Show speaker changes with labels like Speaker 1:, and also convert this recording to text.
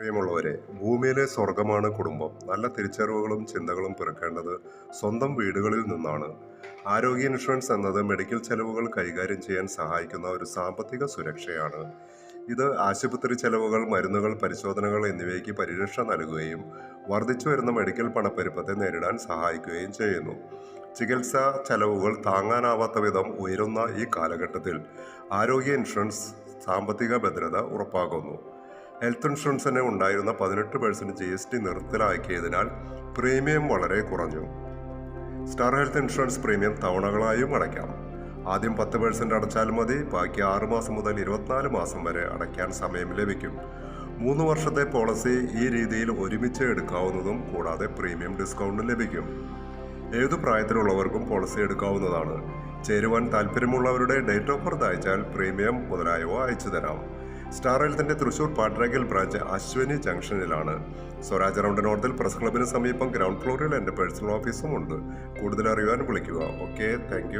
Speaker 1: പ്രിയമുള്ളവരെ, ഭൂമിയിലെ സ്വർഗമാണ് കുടുംബം. നല്ല തിരിച്ചറിവുകളും ചിന്തകളും പിറക്കേണ്ടത് സ്വന്തം വീടുകളിൽ നിന്നാണ്. ആരോഗ്യ ഇൻഷുറൻസ് എന്നത് മെഡിക്കൽ ചെലവുകൾ കൈകാര്യം ചെയ്യാൻ സഹായിക്കുന്ന ഒരു സാമ്പത്തിക സുരക്ഷയാണ്. ഇത് ആശുപത്രി ചെലവുകൾ, മരുന്നുകൾ, പരിശോധനകൾ എന്നിവയ്ക്ക് പരിരക്ഷ നൽകുകയും വർദ്ധിച്ചു വരുന്ന മെഡിക്കൽ പണപ്പെരുപ്പത്തെ നേരിടാൻ സഹായിക്കുകയും ചെയ്യുന്നു. ചികിത്സാ ചെലവുകൾ താങ്ങാനാവാത്ത വിധം ഉയരുന്ന ഈ കാലഘട്ടത്തിൽ ആരോഗ്യ ഇൻഷുറൻസ് സാമ്പത്തിക ഭദ്രത ഉറപ്പാക്കുന്നു. ഹെൽത്ത് ഇൻഷുറൻസിന് ഉണ്ടായിരുന്ന 18% GST നിർത്തലാക്കിയതിനാൽ പ്രീമിയം വളരെ കുറഞ്ഞു. സ്റ്റാർ ഹെൽത്ത് ഇൻഷുറൻസ് പ്രീമിയം തവണകളായും അടയ്ക്കാം. ആദ്യം 10% അടച്ചാൽ മതി. ബാക്കി 6 മാസം മുതൽ 24 മാസം വരെ അടയ്ക്കാൻ സമയം ലഭിക്കും. 3 വർഷത്തെ പോളിസി ഈ രീതിയിൽ ഒരുമിച്ച് എടുക്കാവുന്നതും കൂടാതെ പ്രീമിയം ഡിസ്കൗണ്ട് ലഭിക്കും. ഏതു പ്രായത്തിലുള്ളവർക്കും പോളിസി എടുക്കാവുന്നതാണ്. ചേരുവാൻ താല്പര്യമുള്ളവരുടെ ഡേറ്റ് ഓഫ് ബർത്ത് അയച്ചാൽ പ്രീമിയം മുതലായവ അയച്ചു തരാം. സ്റ്റാർ ഹെൽത്തിന്റെ തൃശൂർ പാട്രാഗൽ ബ്രാഞ്ച് അശ്വനി ജംഗ്ഷനിലാണ്. സ്വരാജ് റൗണ്ട് നോർത്തിൽ പ്രസ് ക്ലബിന് സമീപം ഗ്രൗണ്ട് ഫ്ലോറിൽ എൻ്റെ പേഴ്സണൽ ഓഫീസും ഉണ്ട്. കൂടുതൽ അറിയാൻ വിളിക്കുക. Okay, thank